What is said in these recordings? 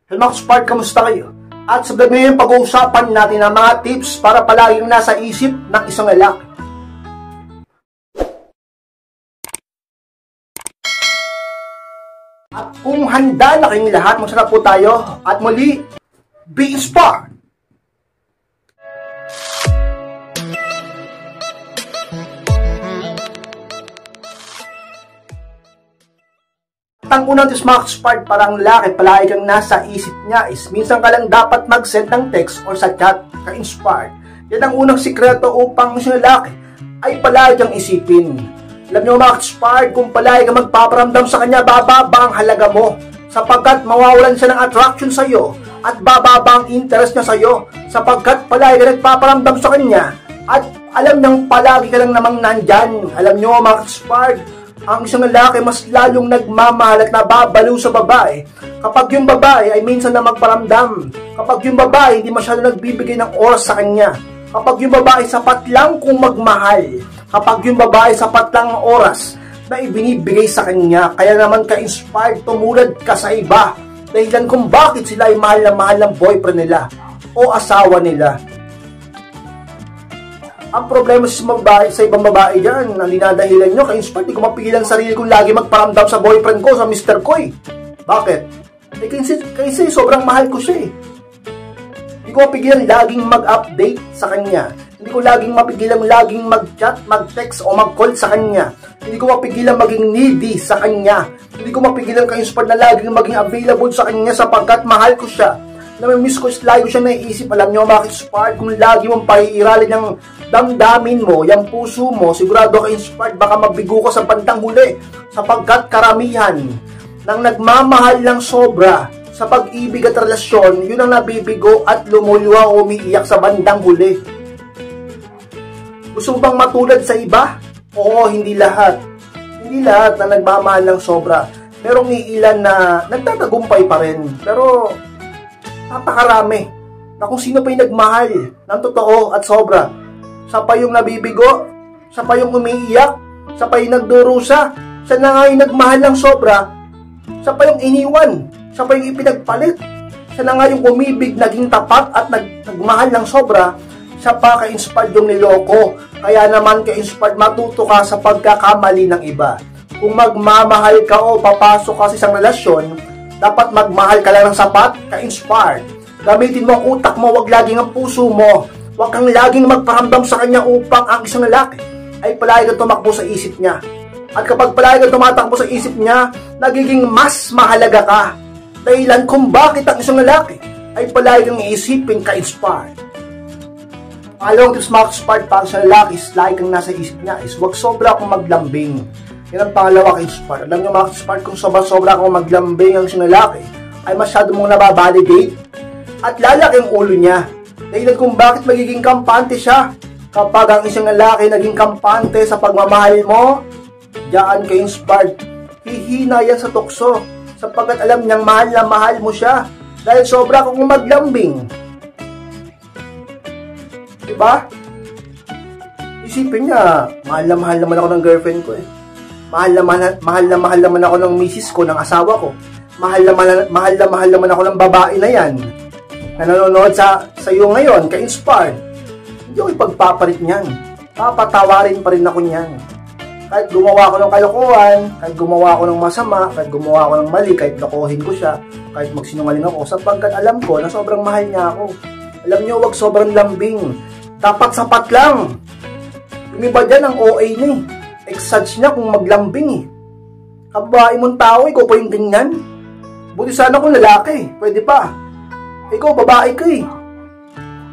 Hello mga Spark, kamusta kayo? At sa vlog ngayon, pag-uusapan natin ang mga tips para palaging nasa isip ng isang lalaki. At kung handa na kayong lahat, magsarap po tayo. At muli, be inspired! Ang unang tips mga Spark para ang lalaki palagi kang nasa isip niya is minsan ka lang dapat mag-send ng text or sa chat ka-inspired. Yan ang unang sikreto upang isang lalaki ay palagi kang isipin. Alam niyo mga Spark, kung palagi kang magpaparamdam sa kanya, bababa ang halaga mo sapagkat mawawalan siya ng attraction sa iyo at bababa ang interest niya sa iyo sapagkat palagi ka nagpaparamdam sa kanya at alam niyang palagi ka lang namang nandyan. Alam niyo mga Spark, ang isang lalaki mas lalong nagmamahal at nababaliw sa babae kapag yung babae ay minsan na magparamdam, kapag yung babae hindi masyado nagbibigay ng oras sa kanya, kapag yung babae sapat lang kung magmahal, kapag yung babae sapat lang ang oras na ibinibigay sa kanya. Kaya naman ka-inspired, tumulad ka sa iba dahilan kung bakit sila ay mahal ng boyfriend nila o asawa nila. Ang problema sa ibang babae dyan, ang dinadahilan nyo, ka-inspired, di ko mapigilan sarili kong lagi magparamdam sa boyfriend ko, sa Mr. ko eh. Bakit? Eh, kasi sobrang mahal ko siya eh. Hindi ko mapigilan laging mag-update sa kanya. Hindi ko mapigilan laging mag-chat, mag-text o mag-call sa kanya. Hindi ko mapigilan maging needy sa kanya. Hindi ko mapigilan ka-inspired na laging maging available sa kanya sapagkat mahal ko siya. Namimiss ko, lagi ko siya naiisip. Alam nyo bakit Spark, kung lagi mong paiiralin yung damdamin mo, yung puso mo, sigurado ka inspired, baka mabigo ka sa bandang huli sapagkat karamihan ng nagmamahal ng sobra sa pag-ibig at relasyon, yun ang nabibigo at lumuluwa o umiiyak sa bandang huli. Gusto mo bang matulad sa iba? Oo, hindi lahat. Hindi lahat na nagmamahal ng sobra. Merong iilan na nagtatagumpay pa rin. Pero napakarami na kung sino pa yung nagmahal ng totoo at sobra. Siya pa yung nabibigo, siya pa yung umiiyak, siya pa yung nagdurusa, siya na nga yung nagmahal ng sobra, siya pa yung iniwan, siya pa yung ipinagpalit, siya na nga yung umibig, naging tapat at nagmahal ng sobra, siya pa ka-inspired yung niloko. Kaya naman ka-inspired, matuto ka sa pagkakamali ng iba. Kung magmamahal ka o papasok ka sa isang relasyon, dapat magmahal ka lang ng sapat, ka-inspired. Gamitin mo ang utak mo, wag laging ang puso mo. Huwag kang laging magparamdam sa kanya upang ang isang lalaki ay palagi kang tumakbo sa isip niya. At kapag palagi kang tumatakbo sa isip niya, nagiging mas mahalaga ka. Dahilan kung bakit ang isang lalaki ay palagi kang iisipin ka-inspired. Pangalawang tips mga ka-inspired para sa lalaki is lagi kang nasa isip niya is huwag sobra kung maglambing. Yan ang pangalawa ka-inspired. Alam niyo mga ka-inspired, kung sobra kung maglambing ang isang lalaki ay masyado mong nababalidate at lalaki ang ulo niya. Dahilan kung bakit magiging kampante siya. Kapag ang isang lalaki naging kampante sa pagmamahal mo, diyan ka-inspired, hihina yan sa tukso sapagkat alam niyang mahal na mahal mo siya dahil sobra kung maglambing. Diba? Isipin niya, mahal naman ako ng girlfriend ko eh. Mahal naman ako ng misis ko, ng asawa ko. Mahal naman ako ng babae na yan na nanonood sa iyo ngayon, ka-inspired. Hindi ako ipagpapalit niyan. Papatawarin pa rin ako niyan. Kahit gumawa ako ng kalokohan, kahit gumawa ako ng masama, kahit gumawa ako ng mali, kahit lokohin ko siya, kahit magsinungaling ako, sapagkat alam ko na sobrang mahal niya ako. Alam niyo, wag sobrang lambing. Dapat sapat lang. Yung iba dyan ang OA niya eh. Exage niya kung maglambing eh. Kababae mong tao, ikaw pa yung ganyan. Buti sana kung lalaki, pwede pa. Ikaw, babae ka eh.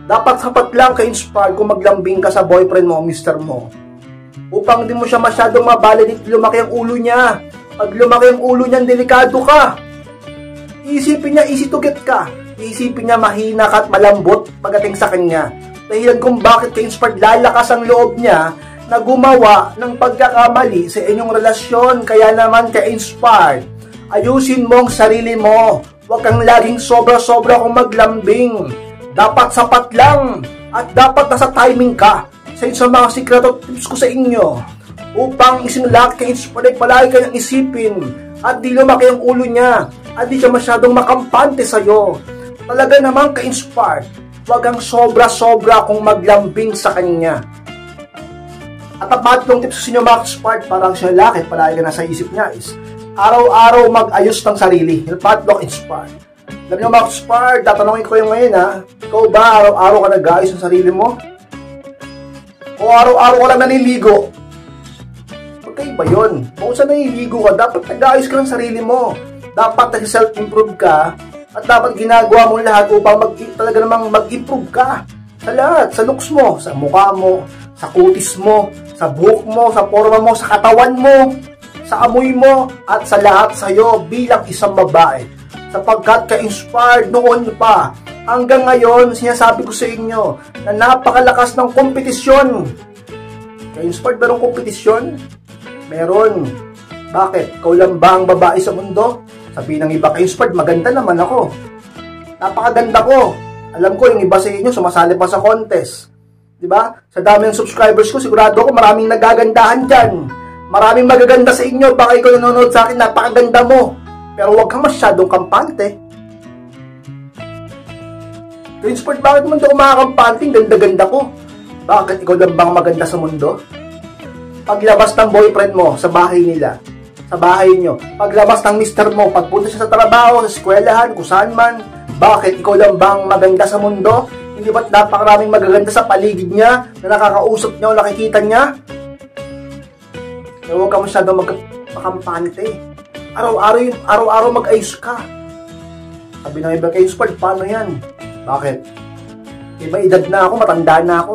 Dapat sapat lang ka-inspired kung maglambing ka sa boyfriend mo o mister mo. Upang hindi mo siya masyadong mabalidate, lumaki ang ulo niya. Pag lumaki ang ulo niya, delikado ka. Iisipin niya, easy to get ka. Iisipin niya, mahina ka at malambot pagdating sa kanya. Dahilan kung bakit ka-inspired, lalakas ang loob niya na gumawa ng pagkakamali sa inyong relasyon. Kaya naman ka-inspired, ayusin mo ang sarili mo. Huwag kang laging sobra-sobra kung maglambing. Dapat sapat lang at dapat nasa timing ka. Sa mga sikreto tips ko sa inyo upang isang lalaki ka-inspired, palagi kanyang isipin at di lumaki ang ulo niya. at di siya masyadong makampante sa'yo. Talaga namang ka-inspired, wag kang sobra-sobra kung maglambing sa kanya. At ang patlong tips sa inyo mga ka-inspired, parang siya lalaki, palagi ka nasa isip niya is, araw-araw mag-ayos ng sarili. Yung patlong inspired. Alam niyo mga ka-inspired, tatanungin ko yung ngayon ha, ikaw ba araw-araw ka nag-ayos ng sarili mo? O araw-araw ka lang naniligo? Magkaiba yun. Kung saan naniligo ka, dapat nag-ayos ka ng sarili mo. Dapat nag-self-improve ka at dapat ginagawa mo lahat upang talaga namang mag-improve ka. Sa lahat, sa looks mo, sa mukha mo, sa kutis mo, sa buhok mo, sa forma mo, sa katawan mo, sa amoy mo, at sa lahat sa'yo bilang isang babae. Sapagkat ka-inspired noon pa, hanggang ngayon, sinasabi ko sa inyo na napakalakas ng kompetisyon. Ka-inspired ba ng kompetisyon? Meron. Bakit? Ikaw lang ba ang babae sa mundo? Sabi ng iba, ka-inspired, maganda naman ako. Napakaganda ko. Alam ko, yung iba sa inyo, sumasali pa sa contest. Diba? Sa dami ng subscribers ko, sigurado ko maraming nagagandahan dyan. Maraming magaganda sa inyo. Baka ikaw nanonood sa akin, napakaganda mo. Pero huwag kang masyadong kampante. Ka-inspired, bakit mo hindi ako makakampante? Ganda-ganda ko. Bakit? Ikaw lang bang maganda sa mundo? Paglabas ng boyfriend mo sa bahay nila, sa bahay nyo, paglabas ng mister mo, pagpunta siya sa trabaho, sa eskwelahan, kung saan man, bakit? Ikaw lang bang maganda sa mundo? Hindi ba't napakaraming magaganda sa paligid niya na nakakausap niya o nakikita niya? Pero huwag ka masyadong makampante. Araw-araw mag-ayos ka. Sabi ng iba, ka-inspired, paano yan? Bakit? Iba edad na ako, matanda na ako.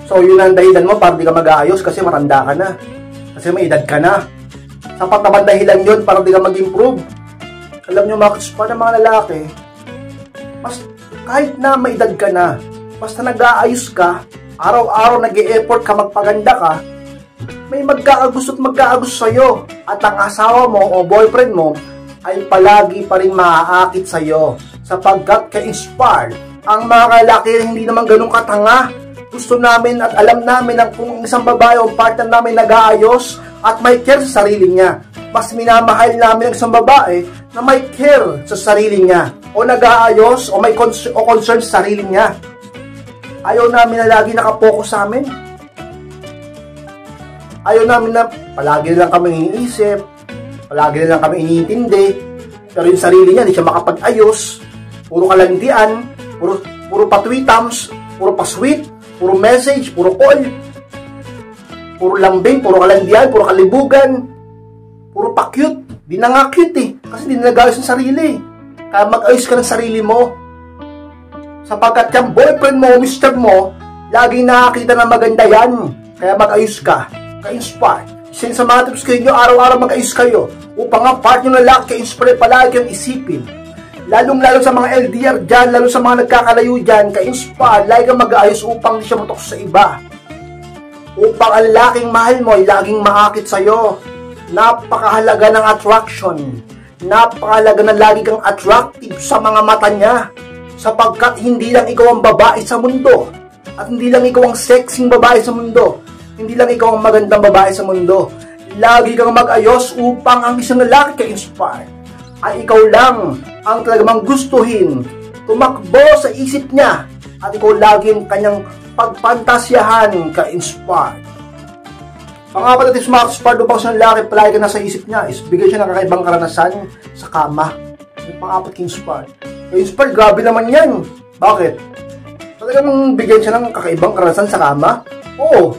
So yun ang dahilan mo para di ka mag-aayos kasi matanda ka na. Kasi may edad ka na. Sapat naman dahilan yun para di ka mag-improve. Alam nyo pa ng mga lalaki, kahit na may edad ka na, basta nag-aayos ka, araw-araw nag-e-effort ka, magpaganda ka, may magkakagusto at magkakagusto sa'yo. At ang asawa mo o boyfriend mo ay palagi pa rin maaakit sa'yo. Sapagkat ka-inspired, ang mga lalaki hindi naman ganun katanga. Gusto namin at alam namin na kung isang babae o partner namin nag-aayos at may care sa sarili niya. Mas minamahal namin ang isang babae na may care sa sarili niya o nag-aayos o may concern sa sarili niya. Ayaw namin na lagi nakapokus sa amin. Ayaw namin na palagi lang kami iniisip, palagi lang kami iniintindi, pero yung sarili niya hindi siya makapag-ayos. Puro kalandian, puro patwitams, puro pasweet, puro message, puro call, puro lambing, puro kalandian, puro kalibugan, puro pa-cute. Di na nga cute eh, kasi di na nag-ayos ng sarili. Kaya mag-ayos ka ng sarili mo. Sapagkat yung boyfriend mo, mister mo, laging nakakita na maganda yan. Kaya mag-ayos ka, ka-inspire. Isa sa mga tips kayo, araw-araw mag-ayos kayo, upang ang part nyo na lalaki ka-inspire palagi kang isipin. Lalong-lalo sa mga LDR dyan, lalo sa mga nagkakalayo dyan, ka-inspire, lagi kang mag-aayos upang di siya matukso sa iba. Upang ang lalaking mahal mo ay laging maakit sa'yo. Napakahalaga ng attraction. Napakahalaga na lagi kang attractive sa mga mata niya. Sapagkat hindi lang ikaw ang babae sa mundo. At hindi lang ikaw ang sexing babae sa mundo. Hindi lang ikaw ang magandang babae sa mundo. Lagi kang mag-ayos upang ang isang lalaki ka-inspire ay ikaw lang ang talagang gustuhin, tumakbo sa isip niya, at ikaw laging kanyang pagpantasyahan ka-inspire. Pangapat natin sa mga ka-inspire upang sa lalaki palagi ka nasa isip niya is bigyan siya ng kakaibang karanasan sa kama. Yung pangapat ka-inspire. Ka-inspire, grabe naman yan. Bakit? Talagang bigyan siya ng kakaibang karanasan sa kama? Oo.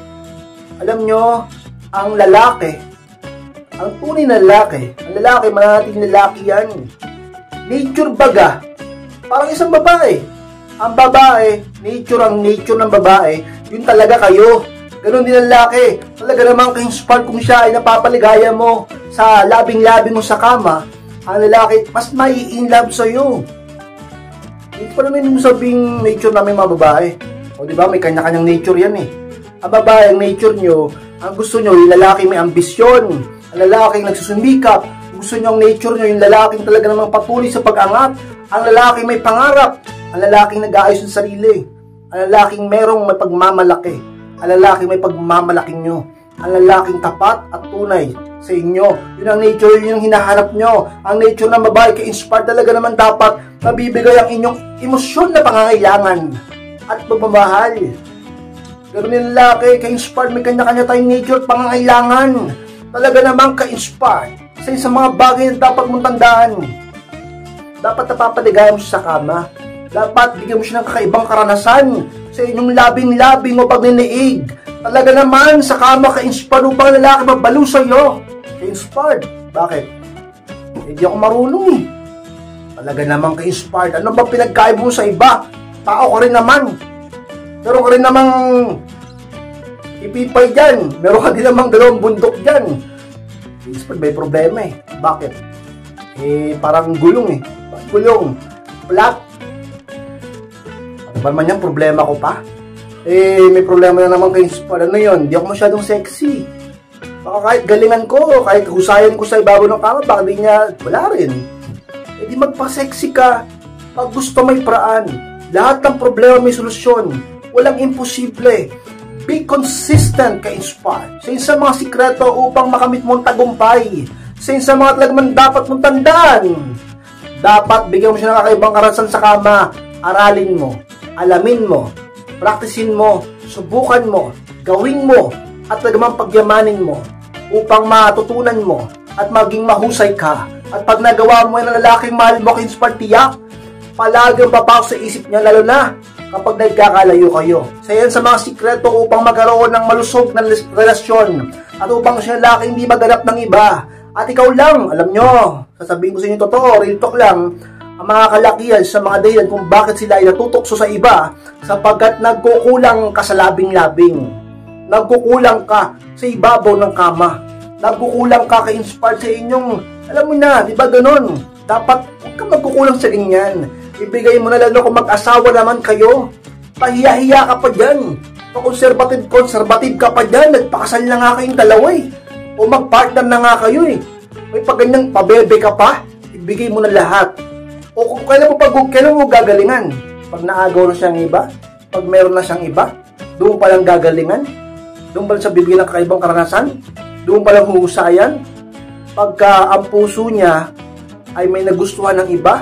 Alam nyo, ang lalaki, ang tunay na lalaki, ang lalaki, manating lalaki yan. Nature baga, parang isang babae. Ang babae, ang nature ng babae, yun talaga kayo. Ganon din ang lalaki. Talaga namang ka-inspire kung siya ay napapaligaya mo sa labing-labi mo sa kama, ang lalaki, mas mai-inlove sa'yo. Hindi pa namin sabing nature namin mga babae. O diba, may kanya-kanyang nature yan eh. Ang babae, ang nature nyo, ang gusto nyo, yung lalaki may ambisyon, ang lalaking nagsusumikap, gusto nyo ang nature nyo, yung lalaking talaga namang patuloy sa pag-angat, ang lalaking may pangarap, ang lalaking nag-aayos ng sarili, ang lalaking merong may pagmamalaki, ang lalaking may pagmamalaking nyo, ang lalaking tapat at tunay sa inyo. Yun ang nature, yun yung hinahanap nyo. Ang nature ng babae ka-inspired talaga naman dapat mabibigay ang inyong emosyon na pangangailangan at pagmamahal. Ganun yung lalaki, ka-inspired, may kanya-kanya tayong nature at pangangailangan. Talaga naman ka-inspired sa mga bagay na dapat mong tandaan. Dapat napapaligayan mo siya sa kama. Dapat bigyan mo siya ng kakaibang karanasan sa inyong labing-labing o pagniniig. Talaga naman sa kama ka-inspired upang lalaki mabalo sa'yo. Ka-inspired. Bakit? Hindi ako marunong eh. Talaga naman ka-inspired. Ano ba pinagkaiba mo sa iba? Tao ka rin naman. Meron ka rin namang ipipay dyan. Meron ka din namang dalawang bundok dyan. Ka-inspired, may problema eh. Bakit? Parang gulong eh. Gulong. Flat. Ano ba naman yan? Problema ko pa? May problema na naman ka-inspired. Ano yun? Hindi ako masyadong sexy. Baka kahit galingan ko, kahit husayan ko sa ibabaw ng kama, baka di niya, wala rin. Di magpa-sexy ka. Pag gusto may paraan. Lahat ng problema may solusyon. Walang imposible. Be consistent ka-inspired. Sa mga sikreto upang makamit mo ang tagumpay. Sa mga talagang dapat mong tandaan. Dapat bigyan mo siya ng kakaibang karanasan sa kama. Aralin mo. Alamin mo. Praktisin mo. Subukan mo. Gawin mo. At talagang pagyamanin mo. Upang matutunan mo. At maging mahusay ka. At pag nagawa mo yan ng lalaking mahal mo ka-inspired, tiyak, palagi ang papasok sa isip niya, lalo na kapag nagkakalayo kayo. Sa yan sa mga sikreto upang magkaroon ng malusog na relasyon at upang siya lalaki hindi maganap ng iba. At ikaw lang, alam nyo, sasabihin ko sa inyo totoo, real talk lang, ang mga kalakihan sa mga dahilan kung bakit sila ay natutokso sa iba sapagkat nagkukulang ka sa labing-labing. Nagkukulang ka sa ibabaw ng kama. Nagkukulang ka ka-inspired sa inyong, alam mo na, di ba ganun? Dapat huwag kang magkukulang sa ganyan. Ibigay mo na lalo kung mag-asawa naman kayo. Pahiya-hiya ka pa dyan. Pa-conservative ka pa dyan. Nagpakasal na nga kayong dalawa eh. O mag-partner na nga kayo eh. May paganyang pabebe ka pa. Ibigay mo na lahat. O kung kailan mo gagalingan? Pag naagaw na siyang iba? Pag meron na siyang iba? Doon palang gagalingan? Doon palang sa bibigyan ng kakaibang karanasan? Doon palang huhusayan? Pagka ang puso niya ay may nagustuhan ng iba?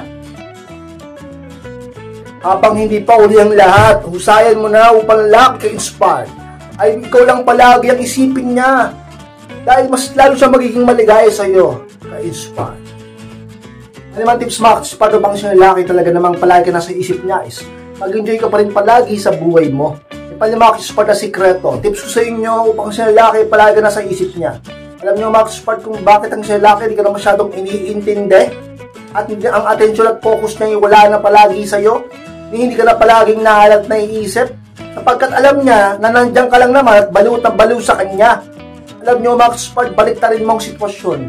Habang hindi pa uli ang lahat, husayan mo na upang lalaki ka-inspired. Ay ikaw lang palagi ang isipin niya. Dahil mas lalo siya magiging maligaya sa iyo. Ka-inspired. Ano naman tips Max, para bang siya lalaki talaga namang palagi ka nasa isip niya is mag-enjoy ka pa rin palagi sa buhay mo. Ipali Max para na sikreto. Tips ko sa inyo upang siya lalaki palagi nasa isip niya. Alam niyo Max Part kung bakit ang siya lalaki hindi ka na masyadong iniintindi at ang attention at focus niya wala na palagi sa iyo. Hindi ka na palaging nahalat na iisip sapagkat alam niya na nandiyan ka lang naman at baliw na baliw sa kanya. Alam niyo Max Part, baliktarin mo ang sitwasyon.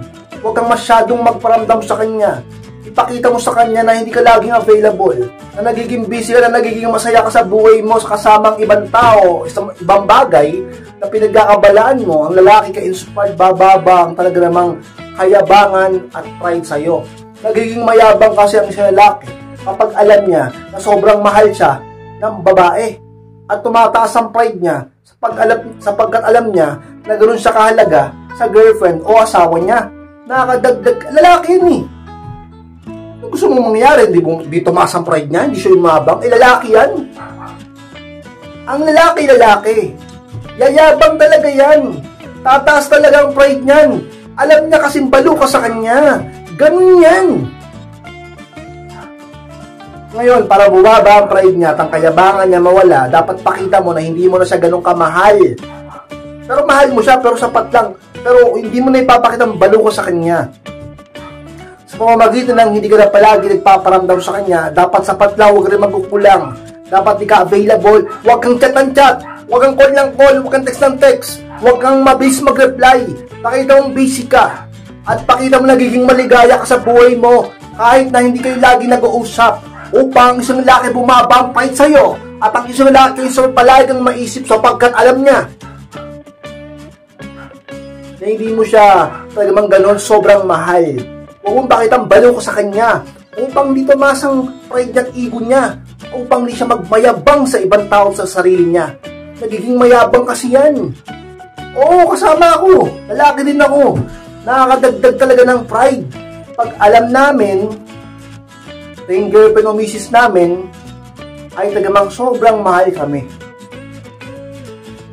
Huwag kang masyadong magparamdam sa kanya. Ipakita mo sa kanya na hindi ka laging available, na nagiging busy ka, na nagiging masaya ka sa buhay mo sa kasamang ibang tao, ibang bagay na pinagkakabalaan mo. Ang lalaki ka-inspired, bababa ang talaga namang kayabangan at pride sa'yo. Nagiging mayabang kasi ang isang lalaki kapag alam niya na sobrang mahal siya ng babae at tumataas ang pride niya sapagkat alam niya na ganoon siya kahalaga sa girlfriend o asawa niya. Nakakadagdag, lalaki yun eh. Gusto mong mangyari, di tumaas ang pride niya, hindi siya umabang, lalaki yan. Ang lalaki. Yayabang talaga yan. Tataas talaga ang pride niyan. Alam niya kasing balo ka sa kanya. Ganun yan. Ngayon, para bumaba ang pride niya at ang kayabangan niya mawala, dapat pakita mo na hindi mo na siya ganun kamahal. Pero mahal mo siya, pero sapat lang. Pero hindi mo na ipapakita ang balo ko sa kanya. Sa pamamagitan ng hindi ka na palagi nagpaparamdam sa kanya, dapat sapat lang, huwag rin magkukulang. Dapat di ka available, huwag kang chat ng chat, huwag kang call ng call, huwag kang text ng text, huwag kang mabilis mag-reply. Pakita mong busy ka. At pakita mo nagiging maligaya ka sa buhay mo kahit na hindi kayo lagi nag-uusap upang isang lalaki bumaba ang pride sa'yo at ang isang lalaki ay palagang maisip sapagkat alam niya na hindi mo siya talagang ganon sobrang mahal. Huwag mong pakitang baliw ko sa kanya upang di tumasang pride at ego niya, upang di siya magmayabang sa ibang tao sa sarili niya. Nagiging mayabang kasi yan. Oo, kasama ako. Lalaki din ako. Nakakadagdag talaga ng pride. Pag alam namin, na yung girlfriend o misis namin, ay tagamang sobrang mahal kami.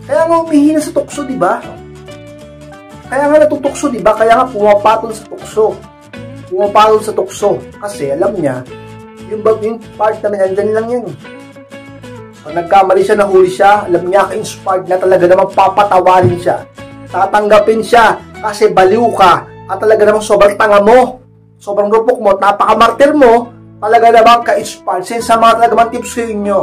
Kaya nga umihina sa tukso, di ba? Kaya nga natutukso, di ba? Kaya nga pumapatol sa tukso. Pumapatol sa tukso. Kasi alam niya, yung part namin, andyan lang yan. Pag nagkamali siya, nahuli siya, alam niya, ka-inspired na talaga naman papatawarin siya. Tatanggapin siya kasi baliw ka at talaga namang sobrang tanga mo. Sobrang rupok mo, napakamartir mo, talaga namang ka-inspired. Sa mga talaga mang tips sa inyo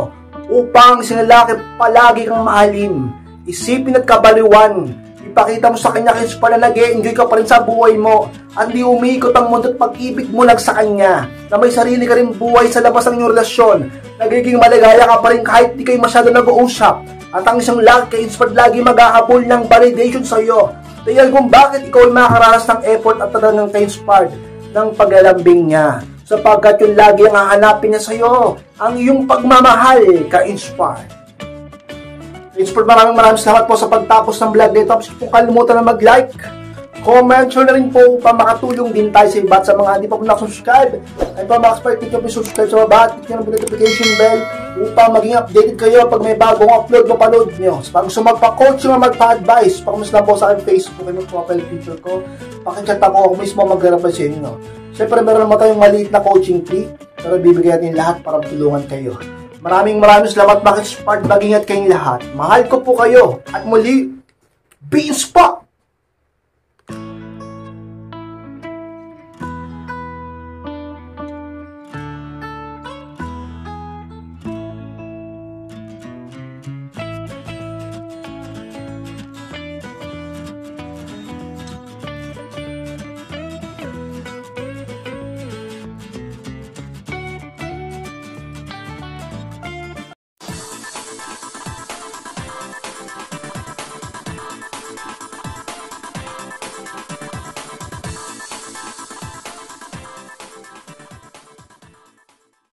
upang sinalaki palagi kang mahalin. Isipin at kabaliwan. Ipakita mo sa kanya ka-inspired na nag-e-enjoy ka pa rin sa buhay mo. Hindi umiikot ang mundo at pag-ibig mo lang sa kanya. Na may sarili ka rin buhay sa labas ng inyong relasyon. Nagiging maligaya ka pa rin kahit di kayo masyado nag-uusap. At ang isang lagi ka-inspired lagi maghahabol ng validation sa iyo. Dahil kung bakit ikaw ay makakaranas ng effort at talagang ka-inspired ng paglalambing niya. Sapagkat yung lagi ang hahanapin niya sa iyo. Ang iyong pagmamahal ka-inspired. Inspired, maraming salamat po sa pagtapos ng vlog nito. Tapos kung kalimutan na mag-like, comment, share na rin po upang makatulong din tayo sa iba at sa mga hindi pa po nakasubscribe. At pa mga click nyo po subscribe sa baba at click nyo po notification bell upang maging updated kayo pag may bagong upload, mapanood nyo. So, pag gusto magpa-coach o magpa-advise, pakumus lang po sa aking Facebook and profile picture ko. Pakichat ako mismo mag-reply sa inyo. Siyempre meron naman tayong maliit na coaching fee, pero bibigyan natin lahat para tulungan kayo. Maraming salamat, Bakit Smart. Mag-ingat kayong lahat. Mahal ko po kayo. At muli, be inspired!